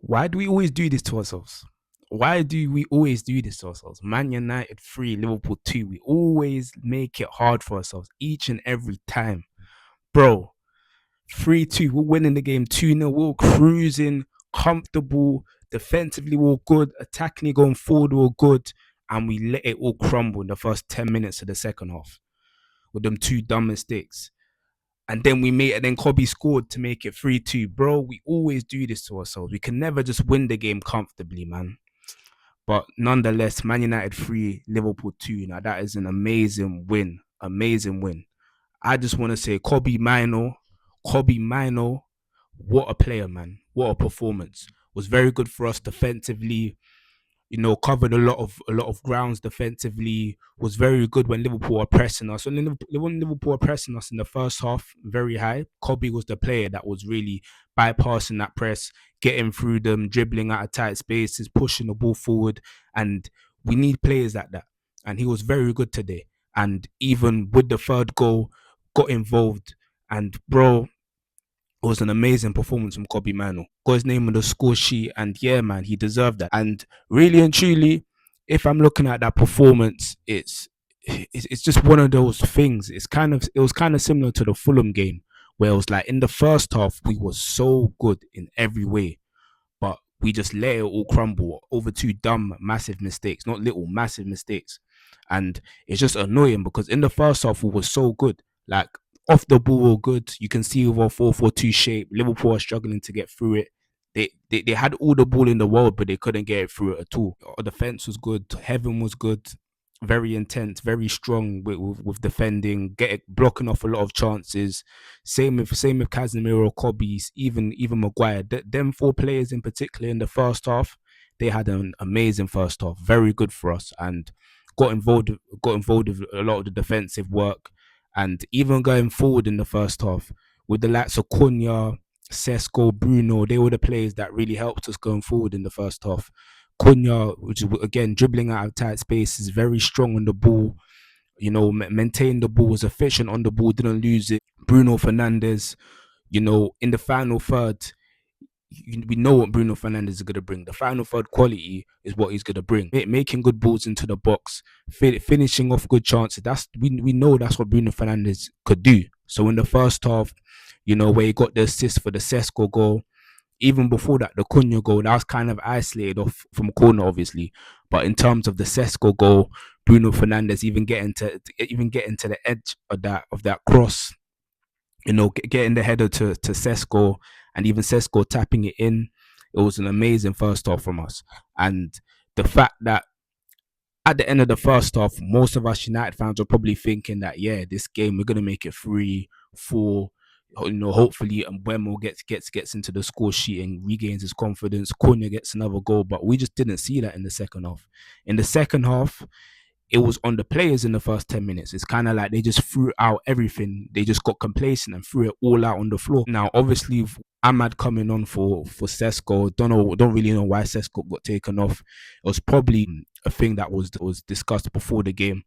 Why do we always do this to ourselves? Why do we always do this to ourselves? Man United 3, Liverpool 2. We always make it hard for ourselves each and every time. Bro, 3-2, we're winning the game 2-0. We're cruising, comfortable. Defensively, we're good. Attacking, going forward, we're good. And we let it all crumble in the first 10 minutes of the second half with them two dumb mistakes. And then we made, and then Kobe scored to make it 3-2. Bro, we always do this to ourselves. We can never just win the game comfortably, man. But nonetheless, Man United 3, Liverpool 2. Now, that is an amazing win. Amazing win. I just want to say, Kobe Mino, what a player, man. What a performance. Was very good for us defensively, covered a lot of grounds defensively. Was very good when Liverpool were pressing us. When Liverpool were pressing us in the first half, very high. Kobe was the player that was really bypassing that press, getting through them, dribbling out of tight spaces, pushing the ball forward. And we need players like that. And he was very good today. And even with the third goal, got involved. And bro, it was an amazing performance from Kobe Mano. Got his name on the score sheet, and yeah, man, he deserved that. And really and truly, if I'm looking at that performance, it's just one of those things. It was kind of similar to the Fulham game, where it was like in the first half we were so good in every way, but we just let it all crumble over two dumb, massive mistakes, not little, massive mistakes. And it's just annoying because in the first half we were so good. Like off the ball, we were good. You can see with our 4-4-2 shape, Liverpool are struggling to get through it. They had all the ball in the world, but they couldn't get it through it at all. Our defense was good. Heaven was good. Very intense, very strong with defending, blocking off a lot of chances. Same with Casemiro, Kobe's, even Maguire. Them four players in particular in the first half, they had an amazing first half. Very good for us, and got involved with a lot of the defensive work, and even going forward in the first half with the likes of Cunha, Sesko, Bruno. They were the players that really helped us going forward in the first half. Cunha, which is again dribbling out of tight spaces, very strong on the ball. Maintained the ball, was efficient on the ball, didn't lose it. Bruno Fernandes, in the final third, we know what Bruno Fernandes is going to bring. The final third quality is what he's going to bring. Making good balls into the box, finishing off good chances. We know that's what Bruno Fernandes could do. So in the first half, where he got the assist for the Sesko goal, even before that, the Cunha goal, that was kind of isolated off from a corner, obviously. But in terms of the Sesko goal, Bruno Fernandes even getting to the edge of that cross, getting the header to Sesko, and even Sesko tapping it in. It was an amazing first half from us. And the fact that at the end of the first half, most of us United fans were probably thinking that, yeah, this game we're gonna make it 3-4. Hopefully, and Wemo gets into the score sheet and regains his confidence. Cunha gets another goal, but we just didn't see that in the second half. In the second half, it was on the players in the first 10 minutes. It's kind of like they just threw out everything. They just got complacent and threw it all out on the floor. Now, obviously, Ahmad coming on for Sesko, don't really know why Sesko got taken off. It was probably a thing that was discussed before the game,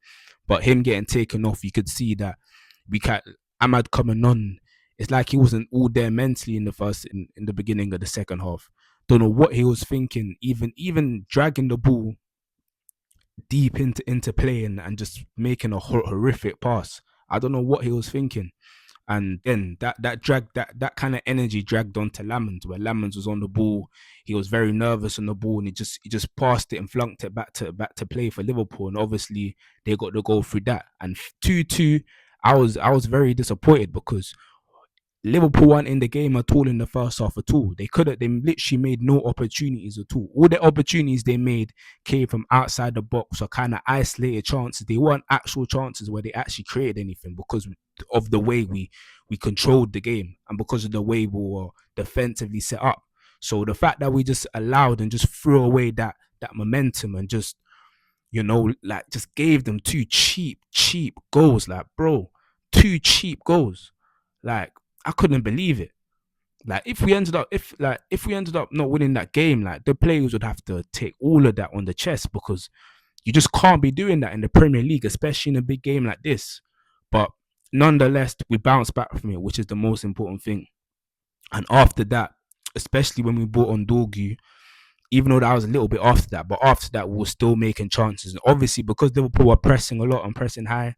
but him getting taken off, you could see that we can Ahmad coming on. It's like he wasn't all there mentally in the beginning of the second half. Don't know what he was thinking. Even dragging the ball deep into play and just making a horrific pass. I don't know what he was thinking. And then that kind of energy dragged on to Lamens, where Lamens was on the ball. He was very nervous on the ball, and he just passed it and flunked it back to play for Liverpool. And obviously they got the goal through that. And 2-2, I was very disappointed because Liverpool weren't in the game at all in the first half at all. They literally made no opportunities at all. All the opportunities they made came from outside the box or kind of isolated chances. They weren't actual chances where they actually created anything because of the way we controlled the game and because of the way we were defensively set up. So the fact that we just allowed and just threw away that momentum and just like just gave them two cheap goals, like bro, two cheap goals, like I couldn't believe it. Like if we ended up not winning that game, like the players would have to take all of that on the chest because you just can't be doing that in the Premier League, especially in a big game like this. But nonetheless, we bounced back from it, which is the most important thing. And after that, especially when we brought on Dorgu. Even though that was a little bit after that, but after that we were still making chances. And obviously, because Liverpool were pressing a lot and pressing high,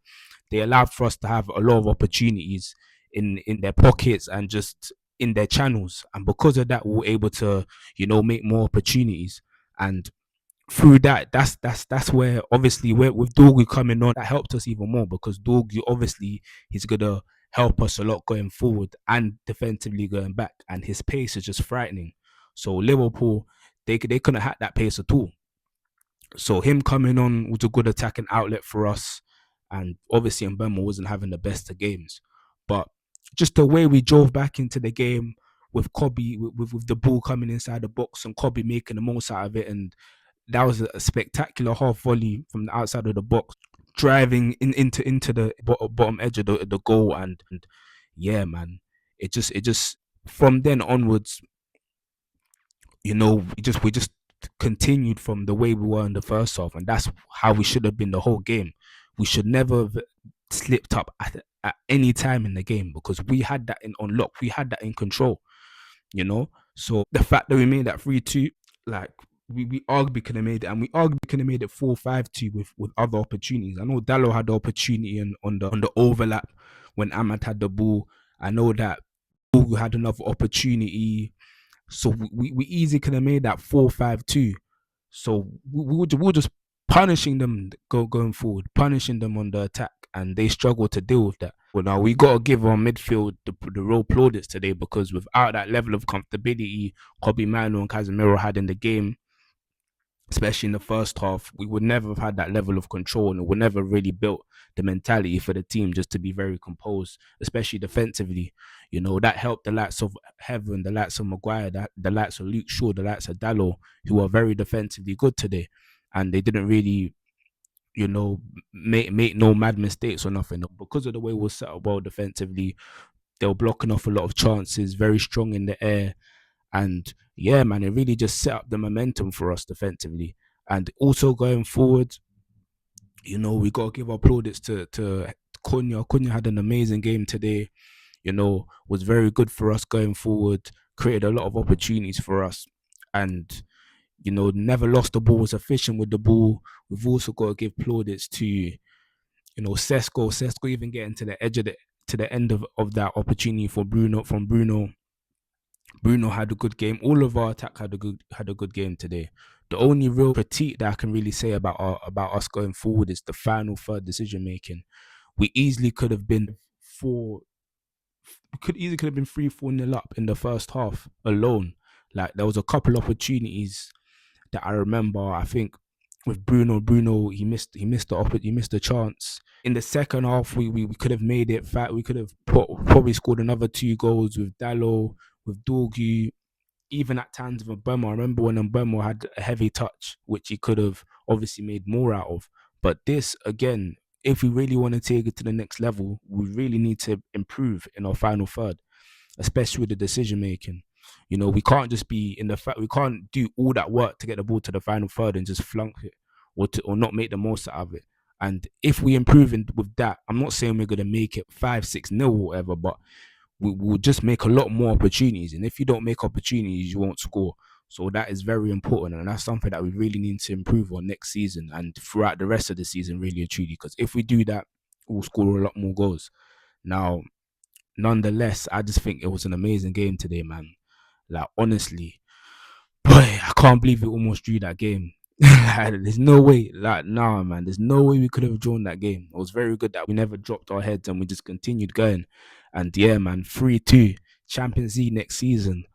they allowed for us to have a lot of opportunities in their pockets and just in their channels. And because of that, we were able to, make more opportunities. And through that, that's where obviously with Dorgu coming on, that helped us even more because Dorgu obviously he's gonna help us a lot going forward and defensively going back, and his pace is just frightening. So Liverpool, they couldn't hack that pace at all. So him coming on was a good attacking outlet for us, and obviously Mbemo wasn't having the best of games, but just the way we drove back into the game with Kobe with the ball coming inside the box and Kobe making the most out of it, and that was a spectacular half volley from the outside of the box, driving into the bottom edge of the goal, and yeah, man, it just from then onwards, we just continued from the way we were in the first half, and that's how we should have been the whole game. We should never have slipped up at any time in the game because we had that in on lock, we had that in control. So the fact that we made that 3-2, like we arguably could have made it, and we arguably could have made it 4-5-2 with other opportunities. I know Dallo had the opportunity on the overlap when Ahmad had the ball. I know that Ugu had another opportunity, so we easily could have made that 4-5-2. So we were just punishing them going forward, punishing them on the attack, and they struggled to deal with that. Well, now we got to give our midfield the real plaudits today, because without that level of comfortability Kobe Mano and Casemiro had in the game, especially in the first half, we would never have had that level of control, and it would never really built the mentality for the team just to be very composed, especially defensively. That helped the likes of Heaven, the likes of Maguire, the likes of Luke Shaw, the likes of Dallo, who are very defensively good today. And they didn't really, make no mad mistakes or nothing. Because of the way we were set up well defensively, they were blocking off a lot of chances, very strong in the air, and yeah, man, it really just set up the momentum for us defensively. And also going forward, we got to give our plaudits to Cunha. Cunha had an amazing game today. Was very good for us going forward. Created a lot of opportunities for us, and never lost the ball. Was efficient with the ball. We've also got to give plaudits to Sesko. Sesko even getting to the edge of the end of that opportunity for Bruno from Bruno. Bruno had a good game. All of our attack had a good game today. The only real critique that I can really say about us going forward is the final third decision making. We easily could have been four. We could have been 3-4 nil up in the first half alone. Like there was a couple opportunities that I remember. I think with Bruno, he missed the chance. In the second half, we could have made it. We could have probably scored another 2 goals with Dallo, with Dorgu, even at times with Mbemo. I remember when Mbemo had a heavy touch, which he could have obviously made more out of. But this, again, if we really want to take it to the next level, we really need to improve in our final third, especially with the decision making. We can't just be in the fact we can't do all that work to get the ball to the final third and just flunk it, or not make the most out of it. And if we improve with that, I'm not saying we're gonna make it 5-6 nil or whatever, but we will just make a lot more opportunities. And if you don't make opportunities, you won't score. So that is very important, and that's something that we really need to improve on next season and throughout the rest of the season, really and truly. Because if we do that, we'll score a lot more goals. Now, nonetheless, I just think it was an amazing game today, man. Like honestly, boy, I can't believe we almost drew that game. There's no way, like, nah, man. There's no way we could have drawn that game. It was very good that we never dropped our heads and we just continued going. And yeah, man, 3-2, Champions League next season.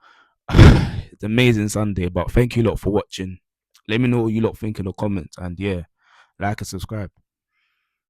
It's amazing Sunday. But thank you lot for watching. Let me know what you lot think in the comments. And yeah, like and subscribe.